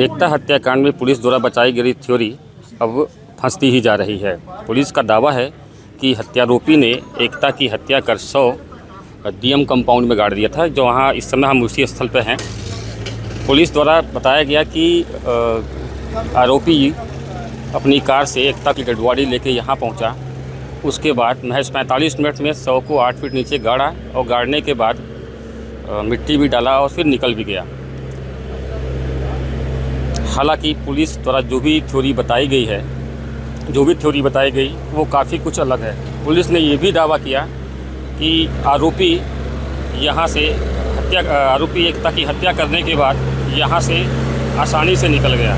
एकता हत्याकांड में पुलिस द्वारा बचाई गई थ्योरी अब फंसती ही जा रही है। पुलिस का दावा है कि हत्यारोपी ने एकता की हत्या कर शव डीएम कंपाउंड में गाड़ दिया था। जो वहाँ इस समय हम उसी स्थल पर हैं। पुलिस द्वारा बताया गया कि आरोपी अपनी कार से एकता की डेड बॉडी लेके यहाँ पहुँचा। उसके बाद महज 45 मिनट में शव को 8 फीट नीचे गाड़ा और गाड़ने के बाद मिट्टी भी डाला और फिर निकल भी गया। हालांकि पुलिस द्वारा जो भी थ्योरी बताई गई वो काफ़ी कुछ अलग है। पुलिस ने ये भी दावा किया कि आरोपी एकता की हत्या करने के बाद यहाँ से आसानी से निकल गया।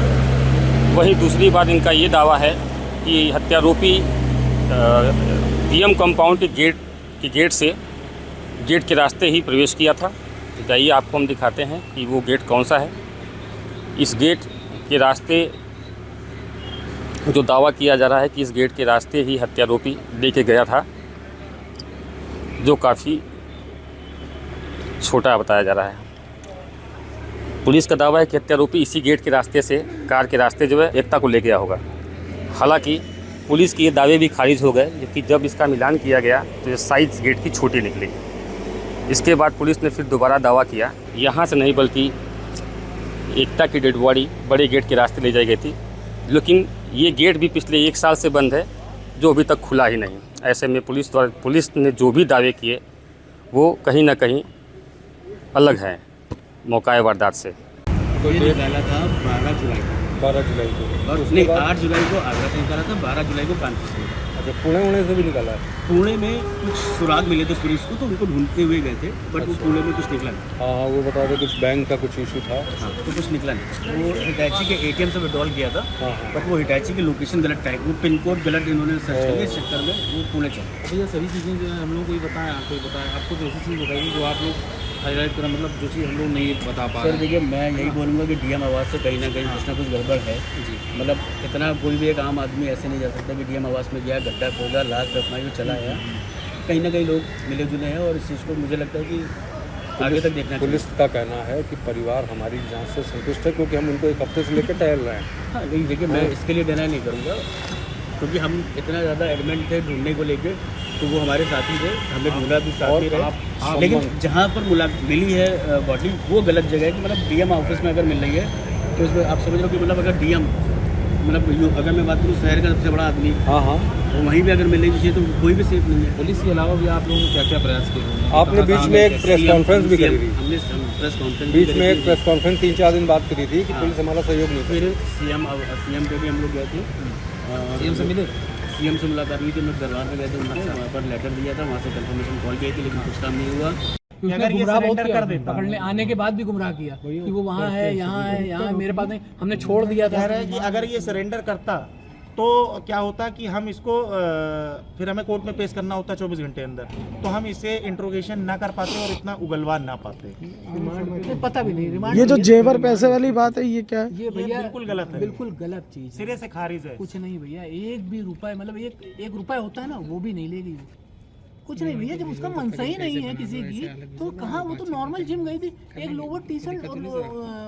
वहीं दूसरी बात इनका ये दावा है कि हत्यारोपी डीएम कंपाउंड के गेट के रास्ते ही प्रवेश किया था। तो जाइए आपको हम दिखाते हैं कि वो गेट कौन सा है। इस गेट के रास्ते जो दावा किया जा रहा है कि इस गेट के रास्ते ही हत्यारोपी लेके गया था, जो काफ़ी छोटा बताया जा रहा है। पुलिस का दावा है कि हत्यारोपी इसी गेट के रास्ते से कार के रास्ते जो है एकता को ले गया होगा। हालांकि पुलिस के ये दावे भी खारिज हो गए, जबकि जब इसका मिलान किया गया तो ये साइज गेट की छोटी निकली। इसके बाद पुलिस ने फिर दोबारा दावा किया यहाँ से नहीं बल्कि एकता की डेड बॉडी बड़े गेट के रास्ते ले जाई गई थी। लेकिन ये गेट भी पिछले 1 साल से बंद है, जो अभी तक खुला ही नहीं। ऐसे में पुलिस ने जो भी दावे किए वो कहीं ना कहीं अलग हैं मौका वारदात से। ये निकाला था 12 जुलाई को और उसने 8 जुलाई को आगरा से निकाला था, 12 जुलाई को कानपुर से। अच्छा, पुणे से भी निकाला है। पुणे में कुछ सुराग मिले थे पुलिस को, तो उनको ढूंढते हुए गए थे, बट वो पुणे में कुछ निकला नहीं। हाँ, वो बता रहे कुछ बैंक का कुछ इशू था। हाँ, तो कुछ निकला नहीं। वो हिटैची के ATM से विड्रॉल किया था, बट वो हिटैची की लोकेशन गलत टाइप, वो पिन कोड गलत इन्होंने सर्च किया। इस चक्कर में वो पुणे चला। भैया सभी चीज़ें जो है हम लोग को ही बताया, आपको ही बताया, आपको तो ऐसी चीज़ बताइए जो आप लोग हाईलाइट करें, मतलब जो चीज़ हम लोग नहीं बता पा रहे। सर देखिए, मैं यही बोलूँगा कि डीएम आवास से कहीं ना कुछ गड़बड़ है जी। मतलब इतना कोई भी एक आम आदमी ऐसे नहीं जा सकता कि डीएम आवास में गया, गड्ढा खोदा, लास्ट अपना ही चला आया। कहीं ना कहीं लोग मिले जुले हैं और इस चीज़ को मुझे लगता है कि आगे तक देखना। पुलिस का कहना है कि परिवार हमारी जांच से संतुष्ट है, क्योंकि हम उनको 1 हफ्ते से लेकर टहल रहे हैं। हाँ, लेकिन देखिए मैं इसके लिए डिनाई नहीं करूँगा, क्योंकि हम इतना ज़्यादा एडमेंट थे ढूंढने को लेकर, तो वो हमारे साथी थे, हमने ढूंढा भी, साथ में रहे। लेकिन जहाँ पर मिली है बॉडी वो गलत जगह है। कि मतलब डीएम ऑफिस में अगर मिल रही है तो उसमें आप समझ लो कि मतलब अगर डीएम अगर मैं बात करूँ शहर का सबसे बड़ा आदमी, हाँ, वो वहीं भी अगर मिल रही है तो कोई भी सेफ नहीं है। पुलिस के अलावा भी आप लोगों ने क्या क्या प्रयास किए? आपने बीच में एक प्रेस कॉन्फ्रेंस भी करी थी। हमने प्रेस कॉन्फ्रेंस बीच में एक प्रेस कॉन्फ्रेंस 3-4 दिन बाद करी थी कि पुलिस हमारा सहयोग नहीं। फिर सीएम पे भी हम लोग गए थे, सीएम से मिले, सीएम से मुलाकात हुई थी। हम लोग दरबार में गए थे, वहाँ पर लेटर दिया था, वहाँ से कंफर्मेशन कॉल की थी, लेकिन कुछ काम नहीं हुआ। अगर ये सरेंडर कर देता, पकड़ने आने के बाद भी गुमराह किया कि वो वहाँ है, यहाँ है, यहाँ है, मेरे पास नहीं, हमने छोड़ दिया था। कि अगर ये सरेंडर करता तो क्या होता कि हम इसको फिर हमें कोर्ट में पेश करना होता 24 घंटे अंदर, तो हम इसे इंट्रोगेशन ना कर पाते और इतना उगलवा ना पाते। पता भी नहीं रिमांड। ये जो जेवर पैसे वाली बात है, ये क्या है? ये भैया बिल्कुल गलत है, बिल्कुल गलत चीज, सिरे से खारिज है। कुछ नहीं भैया, 1 भी रुपए, मतलब एक रुपए होता है ना, वो भी नहीं लेगी। कुछ नहीं भैया, जब उसका मन सही नहीं है किसी की, तो कहाँ, वो तो नॉर्मल जिम गई थी, एक लोअर टी शर्ट और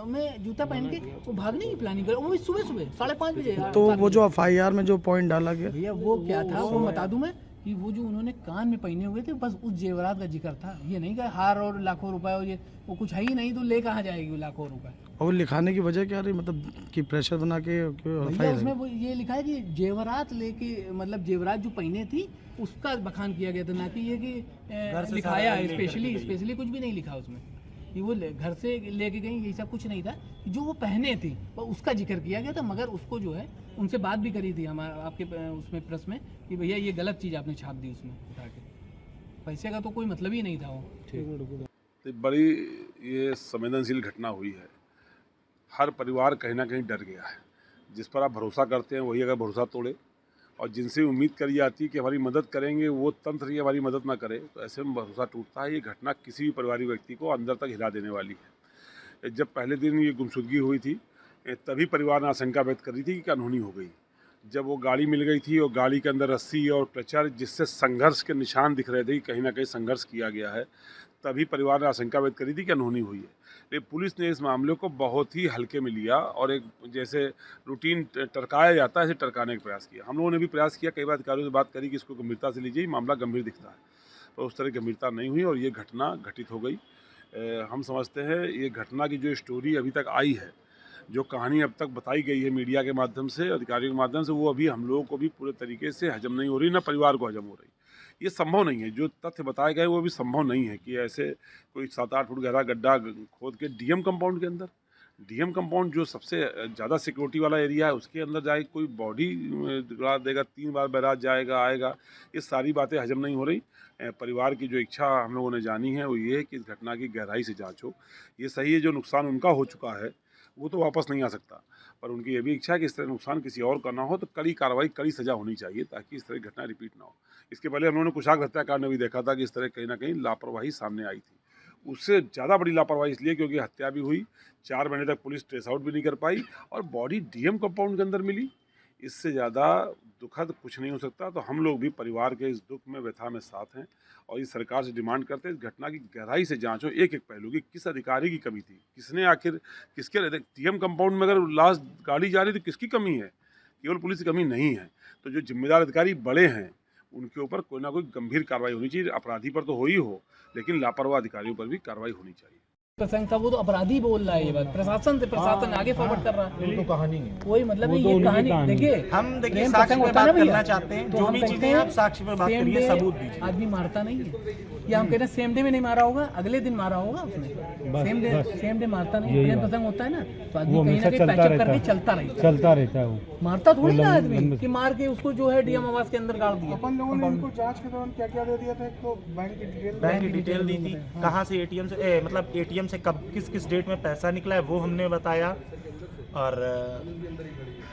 में जूता पहन के वो भागने की प्लानिंग कर, वो भी सुबह 5:30 बजे। तो वो जो FIR में जो पॉइंट डाला गया भैया, वो क्या था वो बता दूं मैं, कि वो जो उन्होंने कान में पहने हुए थे, बस उस जेवरात का जिक्र था। ये नहीं कि हार और लाखों रुपए, और ये वो कुछ है ही नहीं, तो ले कहाँ जाएगी वो लाखों रुपए। और लिखाने की वजह क्या रही, मतलब कि प्रेशर बना के भैया उसमें वो ये लिखा है कि जेवरात लेके, मतलब जेवरात जो पहने थी उसका बखान किया गया था, ना कि ये कि लिखाया स्पेशली कुछ भी नहीं लिखा उसमें कि वो घर से लेके गई, ऐसा कुछ नहीं था। जो वो पहने थी उसका जिक्र किया गया था, मगर उसको जो है उनसे बात भी करी थी हमारे आपके उसमें प्रेस में कि भैया ये गलत चीज़ आपने छाप दी उसमें उठा के, पैसे का तो कोई मतलब ही नहीं था वो। तो बड़ी ये संवेदनशील घटना हुई है। हर परिवार कहीं ना कहीं डर गया है। जिस पर आप भरोसा करते हैं वही अगर भरोसा तोड़े, और जिनसे उम्मीद करी जाती है कि हमारी मदद करेंगे वो तंत्र ही हमारी मदद ना करे, तो ऐसे में भरोसा टूटता है। ये घटना किसी भी परिवारिक व्यक्ति को अंदर तक हिला देने वाली है। जब पहले दिन ये गुमशुदगी हुई थी, तभी परिवार ने आशंका व्यक्त करी थी कि अनहोनी हो गई। जब वो गाड़ी मिल गई थी और गाड़ी के अंदर रस्सी और क्लचर जिससे संघर्ष के निशान दिख रहे थे कि कहीं ना कहीं संघर्ष किया गया है, तभी परिवार ने आशंका व्यक्त करी थी कि अनहोनी हुई है। लेकिन पुलिस ने इस मामले को बहुत ही हल्के में लिया और एक जैसे रूटीन टरकाया जाता है ऐसे टरकाने का प्रयास किया। हम लोगों ने भी प्रयास किया, कई बार अधिकारियों से बात करी कि इसको गंभीरता से लीजिए, मामला गंभीर दिखता है, तो उस तरह गंभीरता नहीं हुई और ये घटना घटित हो गई। हम समझते हैं ये घटना की जो स्टोरी अभी तक आई है, जो कहानी अब तक बताई गई है मीडिया के माध्यम से, अधिकारियों के माध्यम से, वो अभी हम लोगों को भी पूरे तरीके से हजम नहीं हो रही, ना परिवार को हजम हो रही। ये संभव नहीं है, जो तथ्य बताए गए वो भी संभव नहीं है कि ऐसे कोई 7-8 फुट गहरा गड्ढा खोद के डीएम कंपाउंड के अंदर, डीएम कंपाउंड जो सबसे ज़्यादा सिक्योरिटी वाला एरिया है उसके अंदर जाए कोई बॉडी गिरा देगा, 3 बार बैराज जाएगा आएगा, ये सारी बातें हजम नहीं हो रही। परिवार की जो इच्छा हम लोगों ने जानी है वो ये है कि इस घटना की गहराई से जांच हो। ये सही है, जो नुकसान उनका हो चुका है वो तो वापस नहीं आ सकता, पर उनकी ये भी इच्छा है कि इस तरह नुकसान किसी और का ना हो, तो कड़ी कार्रवाई, कड़ी सज़ा होनी चाहिए ताकि इस तरह की घटना रिपीट ना हो। इसके पहले हम लोगों ने कुशाक हत्याकांड में भी देखा था कि इस तरह कहीं ना कहीं लापरवाही सामने आई थी। उससे ज़्यादा बड़ी लापरवाही इसलिए क्योंकि हत्या भी हुई, 4 महीने तक पुलिस ट्रेस आउट भी नहीं कर पाई और बॉडी डीएम कंपाउंड के अंदर मिली। इससे ज़्यादा दुखद कुछ नहीं हो सकता। तो हम लोग भी परिवार के इस दुख में, व्यथा में साथ हैं और इस सरकार से डिमांड करते हैं इस घटना की गहराई से जांच हो, एक एक पहलू की, किस अधिकारी की कमी थी, किसने आखिर किसके डीएम कंपाउंड में अगर लाश गाड़ी जा रही तो किसकी कमी है, केवल पुलिस की कमी नहीं है। तो जो जिम्मेदार अधिकारी बड़े हैं उनके ऊपर कोई ना कोई गंभीर कार्रवाई होनी चाहिए। अपराधी पर तो हो ही हो, लेकिन लापरवाह अधिकारियों पर भी कार्रवाई होनी चाहिए। प्रसंग था वो तो अपराधी बोल रहा है, ये बात प्रशासन से, प्रशासन आगे फॉरवर्ड कर रहा है। तो कहानी है, कोई मतलब नहीं, ये कहानी देखिए, हम देखिए प्रेम साक्ष्य प्रसंग पे होता है बात ना भैया, करना चाहते हैं, तो जो हम भी कहते चीजें हैं आप साक्ष्य पे बात सेम करिए, डे सबूत दीजिए। आदमी मारता नहीं है, या हम कहते हैं सेम डे में नहीं मारा होगा, अगले दिन मारा होगा उसने, सेम डे मारता नहीं। प्रेम प्रसंग होता है ना तो आदमी कहीं ना कहीं पैचअप करके चलता रहता है, वो मारता थोड़ी ना आदमी कि मार के उसको जो है डीएम आवास के अंदर गाड़ दिया। अपन लोगों ने इनको जांच के दौरान क्या क्या दे दिया था? एक तो बैंक की डिटेल दी थी, कहाँ से एटीएम से मतलब एटीएम से कब किस डेट में पैसा निकला है वो हमने बताया, और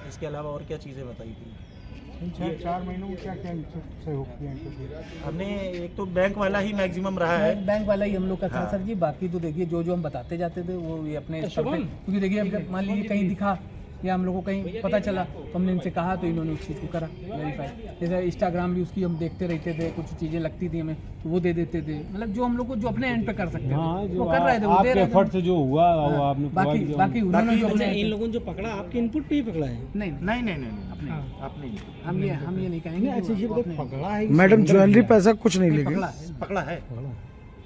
इसके अलावा और क्या चीज़ें बताई थी। 4 महीनों में क्या क्या सहयोग किया? हमने एक तो बैंक वाला ही मैक्सिमम रहा है, बैंक वाला ही हम लोग का था सर जी। बाकी तो देखिए जो हम बताते जाते थे वो ये अपने स्तर पे, क्योंकि देखिए अब मान लीजिए कहीं दिखा या हम लोग को कहीं पता चला तो हमने इनसे कहा तो इन्होंने उस चीज़ को करा वेरीफाई। जैसे इंस्टाग्राम भी उसकी हम देखते रहते थे, कुछ चीज़ें लगती थी हमें तो वो दे देते थे, मतलब जो हम लोग को जो अपने एंड पे कर सकते थे वो कर रहे थे, वो दे रहे थे। एफर्ट से जो हुआ वो आपने बाकी उन्होंने जो अपने इन लोगों ने जो पकड़ा आपके इनपुट पे ही पकड़ा है? नहीं आपने हम ये नहीं कहेंगे पकड़ा है मैडम ज्वेलरी पैसा कुछ नहीं लेके पकड़ा है।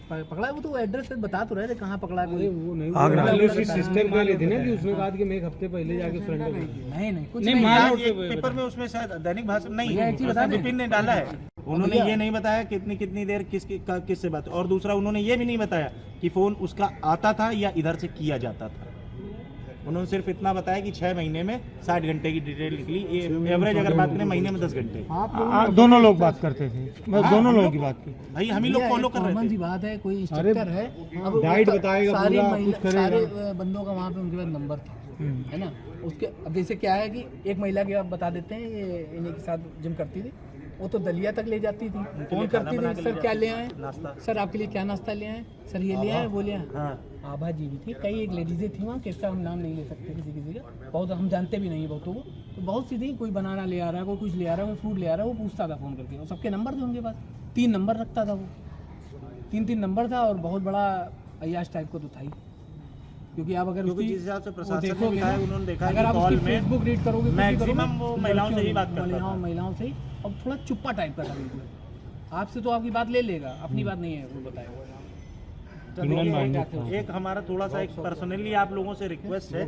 पकड़ा है, वो तो एड्रेस बता तो रहे थे कहाँ पकड़ा है। वो नहीं, आगरा उसकी सिस्टर कह रही थी ना कि उसने कहा कि मैं 1 हफ्ते पहले जाके सरेंडर नहीं कुछ नहीं, नहीं। पेपर में उसमें शायद दैनिक भास्कर नहीं, भैया एक चीज़ बता दें। विपिन ने डाला है, उन्होंने ये नहीं बताया कितनी देर किससे बात, और दूसरा उन्होंने ये भी नहीं बताया कि फोन उसका आता था या इधर से किया जाता था। उन्होंने सिर्फ इतना बताया कि 6 महीने में 60 घंटे की डिटेल निकली, एवरेज अगर बात करें महीने में 10 घंटे। दोनों लोग बात करते थे, बस दोनों लोगों की बात की भाई हम ही लोग फॉलो कर रहे कॉमन सी थे। बात है, कोई इंस्ट्रक्टर है, अब डाइट बताएगा, सारी पूरा महिला, कुछ करेगा। सारे बंदों का वहाँ पे उनके पास नंबर था, है ना। उसके अब जैसे क्या है कि एक महिला की आप बता देते हैं, ये इन्हीं के साथ जिम करती थी, वो तो दलिया तक ले जाती थी, फोन करती थी, सर क्या ले आए, सर आपके लिए क्या नाश्ता ले आए, सर ये ले आए, वो ले आए। आभा जी भी थी, कई एक लेडीजें थी वहाँ, किसका हम नाम नहीं ले सकते किसी का, बहुत हम जानते भी नहीं बहुतों को, तो बहुत सी थी, कोई बनाना ले आ रहा है, कोई कुछ ले आ रहा है, कोई फ्रूट ले आ रहा है, वो पूछता था फ़ोन करके, और सबके नंबर थे उनके पास, 3 नंबर रखता था वो, 3 नंबर था, और बहुत बड़ा अय्याश टाइप को तो था ही। क्योंकि आप अगर उसकी जिस हिसाब से प्रशासन ने देखोगे बताया, ना, उन्होंने देखा अगर कि आप कॉल उसकी में फेसबुक रीड करोगे, मैक्सिमम वो महिलाओं से ही बात करता था। महिलाओं से ही, और थोड़ा चुप्पा टाइप का था बिल्कुल। आपसे तो आपकी बात ले लेगा, अपनी बात नहीं है वो बताएगा। एक हमारा थोड़ा सा एक पर्सनली आप लोगों से रिक्वेस्ट है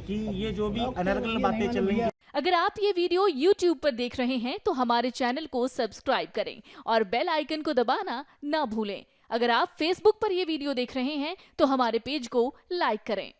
कि ये जो भी अनर्गल बातें चल रही हैं, अगर आप ये वीडियो YouTube पर देख रहे हैं तो हमारे चैनल को सब्सक्राइब करें और बेल आइकन को दबाना ना भूलें। अगर आप Facebook पर ये वीडियो देख रहे हैं तो हमारे पेज को लाइक करें।